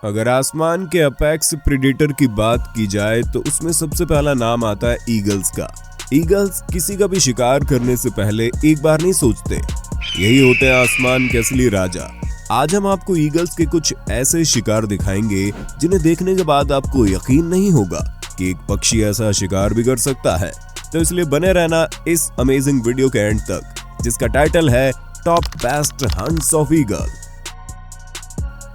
अगर आसमान के अपेक्स प्रेडेटर की बात की जाए तो उसमें सबसे पहला नाम आता है ईगल्स का। ईगल्स किसी का भी शिकार करने से पहले एक बार नहीं सोचते। यही होते हैं आसमान के असली राजा। आज हम आपको ईगल्स के कुछ ऐसे शिकार दिखाएंगे जिन्हें देखने के बाद आपको यकीन नहीं होगा कि एक पक्षी ऐसा शिकार भी कर सकता है। तो इसलिए बने रहना इस अमेजिंग वीडियो के एंड तक, जिसका टाइटल है top best hunts of eagle.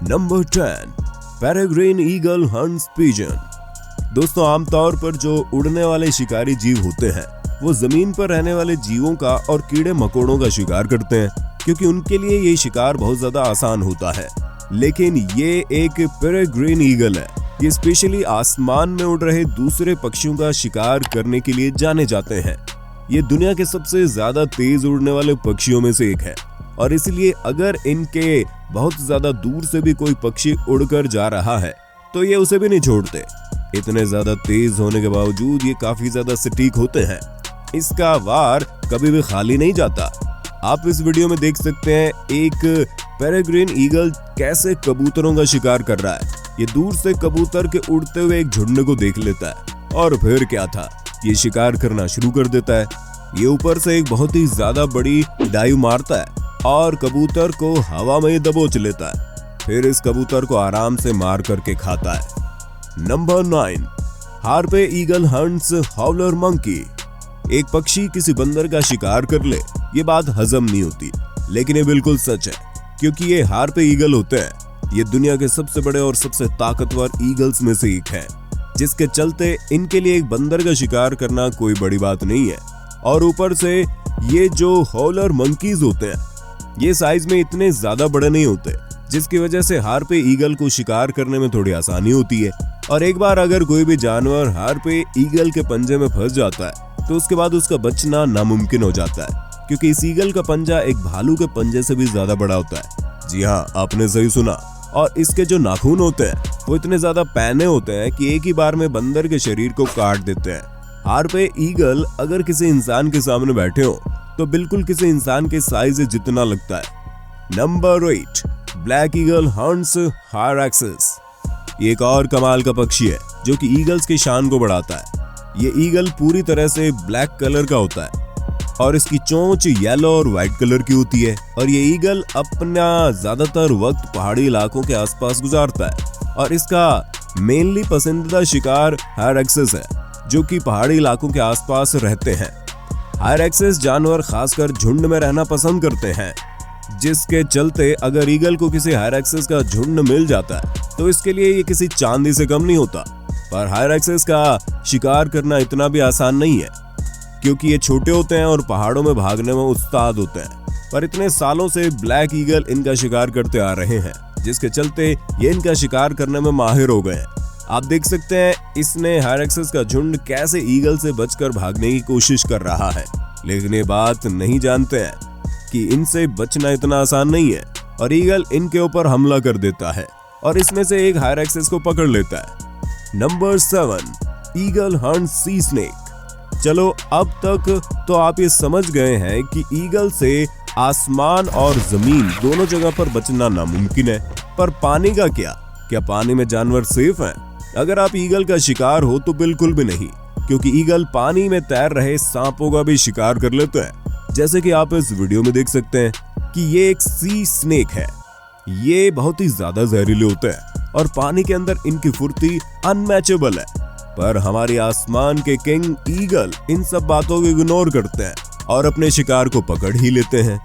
Number 10, peregrine eagle hunts pigeon. दोस्तों, आमतौर पर जो उड़ने वाले शिकारी जीव होते हैं वो जमीन पर रहने वाले जीवों का और कीड़े मकोड़ों का शिकार करते हैं, क्योंकि उनके लिए ये शिकार बहुत ज्यादा आसान होता है। लेकिन ये एक पेरेग्रिन ईगल है। ये स्पेशली आसमान में उड़ रहे दूसरे पक्षियों का शिकार करने के लिए जाने जाते हैं। ये दुनिया के सबसे ज्यादा तेज उड़ने वाले पक्षियों में से एक है, और इसलिए अगर इनके बहुत ज्यादा दूर से भी कोई पक्षी उड़कर जा रहा है तो ये उसे भी नहीं छोड़ते। इतने ज्यादा तेज होने के बावजूद ये काफी ज्यादा सटीक होते हैं। इसका वार कभी भी खाली नहीं जाता। आप इस वीडियो में देख सकते हैं एक पेरेग्रिन ईगल कैसे कबूतरों का शिकार कर रहा है। ये दूर से कबूतर के उड़ते हुए एक झुंड को देख लेता है और फिर क्या था, ये शिकार करना शुरू कर देता है। ये ऊपर से एक बहुत ही ज्यादा बड़ी डाइव मारता है और कबूतर को हवा में दबोच लेता है। फिर इस कबूतर को आराम से मार करके खाता है। Number 9, harpy eagle hunts howler monkey. एक पक्षी किसी बंदर का शिकार कर ले, ये बात हजम नहीं होती, लेकिन ये बिल्कुल सच है, क्योंकि ये हार्पे ईगल होते हैं। ये दुनिया के सबसे बड़े और सबसे ताकतवर ईगल्स में से एक है, जिसके चलते इनके लिए एक बंदर का शिकार करना कोई बड़ी बात नहीं है। और ऊपर से ये जो हाउलर मंकीज होते हैं ये साइज में इतने ज्यादा बड़े नहीं होते, जिसकी वजह से हार्पे ईगल को शिकार करने में थोड़ी आसानी होती है। और एक बार अगर कोई भी जानवर हार्पे ईगल के पंजे में फंस जाता है तो उसके बाद उसका बचना नामुमकिन हो जाता है, क्योंकि इस ईगल का पंजा एक भालू के पंजे से भी ज्यादा बड़ा होता है। जी हाँ, आपने सही सुना। और इसके जो नाखून होते हैं वो इतने ज्यादा पैने होते हैं कि एक ही बार में बंदर के शरीर को काट देते हैं। हार्पे ईगल अगर किसी इंसान के सामने बैठे हो तो बिल्कुल किसी इंसान के साइज जितना लगता है। Number 8, black eagle hunts hyraxes. ये एक और कमाल का पक्षी है जो कि ईगल्स की शान को बढ़ाता है। ये ईगल पूरी तरह से ब्लैक कलर का होता है और इसकी चोंच येलो और व्हाइट कलर की होती है। और ये ईगल अपना ज्यादातर वक्त पहाड़ी इलाकों के आसपास गुजारता है, और इसका मेनली पसंदीदा शिकार हायरैक्सिस है, जो कि पहाड़ी इलाकों के आसपास रहते हैं। हायरैक्सिस जानवर खासकर झुंड में रहना पसंद करते हैं, जिसके चलते अगर ईगल को किसी हायरैक्सिस का झुंड मिल जाता है तो इसके लिए ये किसी चांदी से कम नहीं होता। पर हायरैक्सिस का शिकार करना इतना भी आसान नहीं है, क्योंकि ये छोटे होते हैं और पहाड़ों में भागने में उस्ताद होते हैं। पर इतने सालों से ब्लैक ईगल इनका शिकार करते आ रहे हैं, जिसके चलते ये इनका शिकार करने में माहिर हो गए हैं। आप देख सकते हैं इसने हायरैक्सिस का झुंड कैसे ईगल से बचकर भागने की कोशिश कर रहा है, लेकिन ये बात नहीं जानते हैं कि इनसे बचना इतना आसान नहीं है, और ईगल इनके ऊपर हमला कर देता है और इसमें से एक हायरैक्सिस को पकड़ लेता है। नंबर 7, ईगल हंट्स सी स्नेक। चलो, अब तक तो आप ये समझ गए हैं कि ईगल से आसमान और जमीन दोनों जगह पर बचना नामुमकिन है। पर पानी का क्या पानी में जानवर सेफ हैं? अगर आप ईगल का शिकार हो तो बिल्कुल भी नहीं, क्योंकि ईगल पानी में तैर रहे सांपों का भी शिकार कर लेते हैं। जैसे कि आप इस वीडियो में देख सकते हैं कि ये एक सी स्नेक है। ये बहुत ही ज्यादा जहरीले होते हैं और पानी के अंदर इनकी फुर्ती अनमैचेबल है। पर हमारे आसमान के किंग ईगल इन सब बातों को इग्नोर करते हैं और अपने शिकार को पकड़ ही लेते हैं।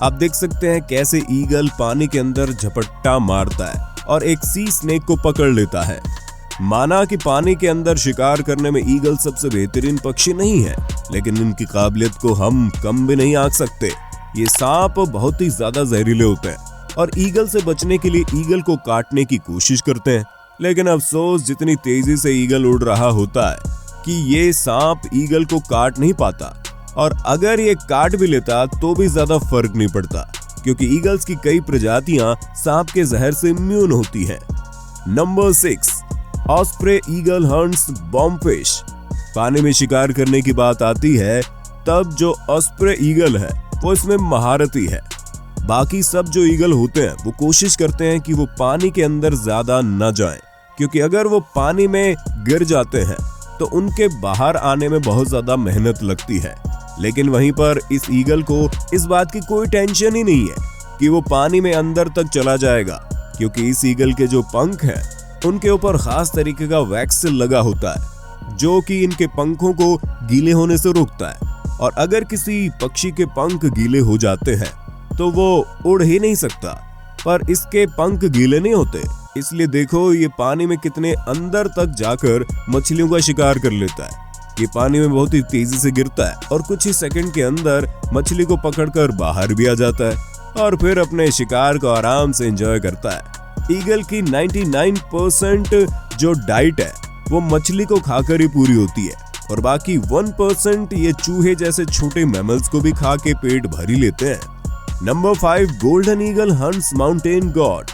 आप देख सकते हैं कैसे ईगल पानी के अंदर झपट्टा मारता है और एक सी स्नेक को पकड़ लेता है। माना कि पानी के अंदर शिकार करने में ईगल सबसे बेहतरीन पक्षी नहीं है, लेकिन इनकी काबिलियत को हम कम भी नहीं आंक सकते। ये सांप बहुत ही ज्यादा जहरीले होते हैं और ईगल से बचने के लिए ईगल को काटने की कोशिश करते हैं, लेकिन अफसोस जितनी तेजी से ईगल उड़ रहा होता है कि ये सांप ईगल को काट नहीं पाता, और अगर ये काट भी लेता तो भी ज्यादा फर्क नहीं पड़ता, क्योंकि ईगल्स की कई प्रजातियां सांप के जहर से इम्यून होती हैं। Number 6, osprey eagle hunts bombfish. पानी में शिकार करने की बात आती है तब जो ऑस्प्रे ईगल है वो इसमें महारती है। बाकी सब जो ईगल होते हैं वो कोशिश करते हैं कि वो पानी के अंदर ज्यादा न जाएं, क्योंकि अगर वो पानी में गिर जाते हैं तो उनके बाहर आने में बहुत ज्यादा मेहनत लगती है। लेकिन वहीं पर इस ईगल को इस बात की कोई टेंशन ही नहीं है कि वो पानी में अंदर तक चला जाएगा, क्योंकि इस ईगल के जो पंख हैं उनके ऊपर खास तरीके का वैक्स लगा होता है जो कि इनके पंखों को गीले होने से रोकता है। और अगर किसी पक्षी के पंख गीले हो जाते हैं तो वो उड़ ही नहीं सकता, पर इसके पंख गीले नहीं होते, इसलिए देखो ये पानी में कितने अंदर तक जाकर मछलियों का शिकार कर लेता है। ये पानी में बहुत ही तेजी से गिरता है और कुछ ही सेकंड के अंदर मछली को पकड़कर बाहर भी आ जाता है और फिर अपने शिकार को आराम से एंजॉय करता है। ईगल की 99% जो डाइट है वो मछली को खाकर ही पूरी होती है और बाकी 1% ये चूहे जैसे छोटे मैमल्स को भी खा के पेट भर ही लेते हैं। Number 5, golden eagle hunts mountain got.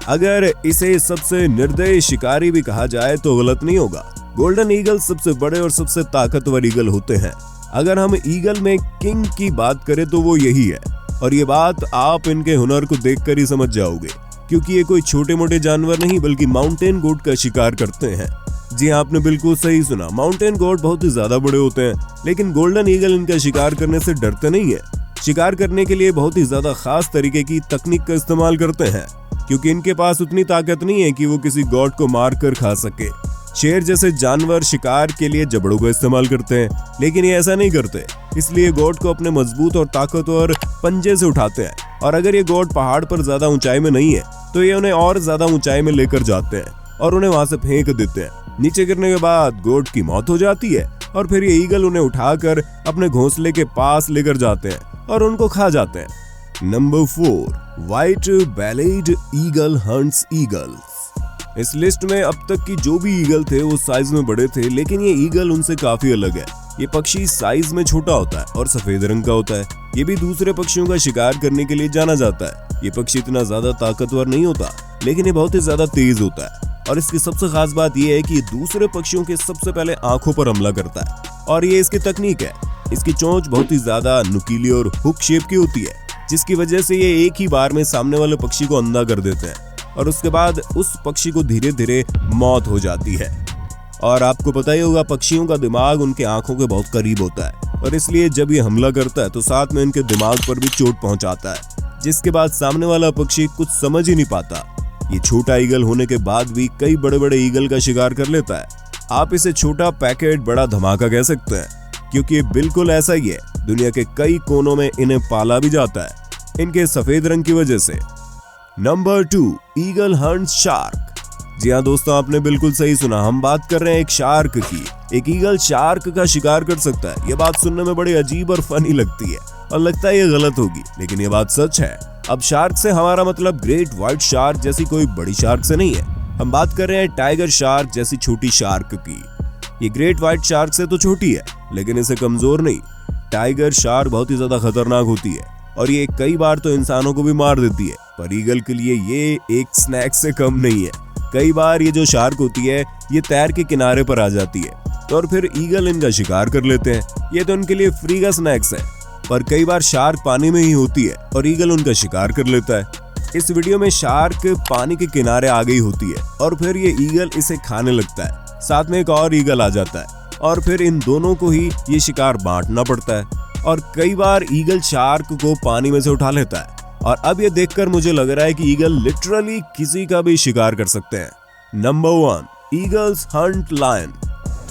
अगर इसे सबसे निर्दयी शिकारी भी कहा जाए तो गलत नहीं होगा। गोल्डन ईगल सबसे बड़े और सबसे ताकतवर ईगल होते हैं। अगर हम ईगल में किंग की बात करें तो वो यही है, और ये बात आप इनके हुनर को देखकर ही समझ जाओगे, क्योंकि ये कोई छोटे मोटे जानवर नहीं बल्कि माउंटेन गोट का शिकार करते हैं। जी आपने बिल्कुल सही सुना, माउंटेन गोट बहुत ही ज्यादा बड़े होते हैं, लेकिन गोल्डन ईगल इनका शिकार करने से डरते नहीं है। शिकार करने के लिए बहुत ही ज्यादा खास तरीके की तकनीक का इस्तेमाल करते हैं, क्योंकि इनके पास उतनी ताकत नहीं है कि वो किसी गोट को मार कर खा सके। शेर जैसे जानवर शिकार के लिए जबड़ों का इस्तेमाल करते हैं, लेकिन ये ऐसा नहीं करते, इसलिए गोट को अपने मजबूत और ताकतवर पंजे से उठाते हैं। और अगर ये गोट पहाड़ पर ज्यादा ऊंचाई में नहीं है तो ये उन्हें और ज्यादा ऊंचाई में लेकर जाते हैं और उन्हें वहां से फेंक देते हैं। नीचे गिरने के बाद गोट की मौत हो जाती है और फिर ये ईगल उन्हें उठाकर अपने घोंसले के पास लेकर जाते हैं और उनको खा जाते हैं। Number 4, white bellied eagle hunts eagles. इस लिस्ट में अब तक की जो भी ईगल थे वो साइज में बड़े थे, लेकिन ये ईगल उनसे काफी अलग है। ये पक्षी साइज में छोटा होता है और सफेद रंग का होता है। ये भी दूसरे पक्षियों का शिकार करने के लिए जाना जाता है। ये पक्षी इतना ज्यादा ताकतवर नहीं होता, लेकिन ये बहुत ही ज्यादा तेज होता है। और इसकी सबसे खास बात ये है कि ये दूसरे पक्षियों के सबसे पहले आंखों पर हमला करता है, और ये इसकी तकनीक है। इसकी चोंच बहुत ही ज्यादा नुकीली और हुक शेप की होती है, जिसकी वजह से ये एक ही बार में सामने वाले पक्षी को अंधा कर देते हैं और उसके बाद उस पक्षी को धीरे धीरे मौत हो जाती है। और आपको पता ही होगा, पक्षियों का दिमाग उनके आंखों के बहुत करीब होता है, और इसलिए जब ये हमला करता है तो साथ में इनके दिमाग पर भी चोट पहुंचाता है, जिसके बाद सामने वाला पक्षी कुछ समझ ही नहीं पाता। ये छोटा ईगल होने के बाद भी कई बड़े बड़े ईगल का शिकार कर लेता है। आप इसे छोटा पैकेट बड़ा धमाका कह सकते हैं, क्योंकि बिल्कुल ऐसा ही है। दुनिया के कई कोनों में इन्हें पाला भी जाता है इनके सफेद रंग की वजह से। Number 2, eagle hunts shark. जी हाँ दोस्तों, आपने बिल्कुल सही सुना, हम बात कर रहे हैं एक शार्क की। एक ईगल शार्क का शिकार कर सकता है। ये बात सुनने में बड़ी अजीब और फनी लगती है और लगता है ये गलत होगी, लेकिन ये बात सच है। अब शार्क से हमारा मतलब ग्रेट व्हाइट शार्क जैसी कोई बड़ी शार्क से नहीं है। हम बात कर रहे हैं टाइगर शार्क जैसी छोटी शार्क की। ये ग्रेट व्हाइट शार्क से तो छोटी है, लेकिन इसे कमजोर नहीं। टाइगर शार्क बहुत ही ज्यादा खतरनाक होती है और ये कई बार तो इंसानों को भी मार देती है, पर ईगल के लिए ये एक स्नैक से कम नहीं है। कई बार ये जो शार्क होती है ये तैर के किनारे पर आ जाती है और फिर ईगल इनका शिकार कर लेते हैं। ये तो इनके लिए फ्री का स्नैक्स है, पर कई बार शार्क पानी में ही होती है और ईगल उनका शिकार कर लेता है। इस वीडियो में शार्क पानी के किनारे आ गई होती है और फिर ये ईगल इसे खाने लगता है। साथ में एक और ईगल आ जाता है और फिर इन दोनों को ही ये शिकार बांटना पड़ता है, और कई बार ईगल शार्क को पानी में से उठा लेता है। और अब ये देखकर मुझे लग रहा है कि ईगल लिटरली किसी का भी शिकार कर सकते हैं। Number 1, eagles hunt lion.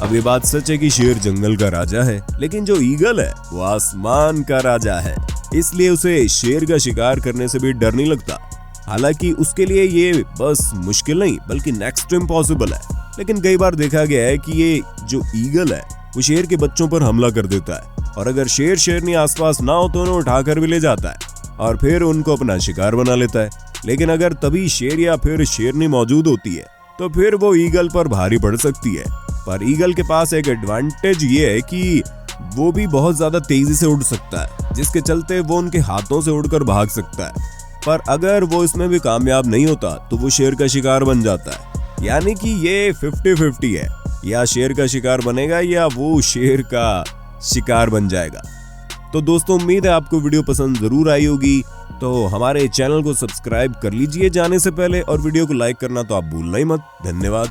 अब ये बात सच है कि शेर जंगल का राजा है, लेकिन जो ईगल है वो आसमान का राजा है, इसलिए उसे शेर का शिकार करने से भी डर नहीं लगता। हालांकि उसके लिए ये बस मुश्किल नहीं बल्कि नेक्स्ट टू इम्पॉसिबल है। लेकिन कई बार देखा गया है कि ये जो ईगल है वो शेर के बच्चों पर हमला कर देता है, और अगर शेर शेरनी आसपास ना हो तो उन्हें उठाकर भी ले जाता है और फिर उनको अपना शिकार बना लेता है। लेकिन अगर तभी शेर या फिर शेरनी मौजूद होती है तो फिर वो ईगल पर भारी पड़ सकती है। पर ईगल के पास एक एडवांटेज ये है कि वो भी बहुत ज्यादा तेजी से उड़ सकता है, जिसके चलते वो उनके हाथों से उड़कर भाग सकता है। पर अगर वो इसमें भी कामयाब नहीं होता तो वो शेर का शिकार बन जाता है। यानी कि ये 50-50 है, या शेर का शिकार बनेगा या वो शेर का शिकार बन जाएगा। तो दोस्तों उम्मीद है आपको वीडियो पसंद जरूर आई होगी, तो हमारे चैनल को सब्सक्राइब कर लीजिए जाने से पहले और वीडियो को लाइक करना तो आप भूलना ही मत। धन्यवाद।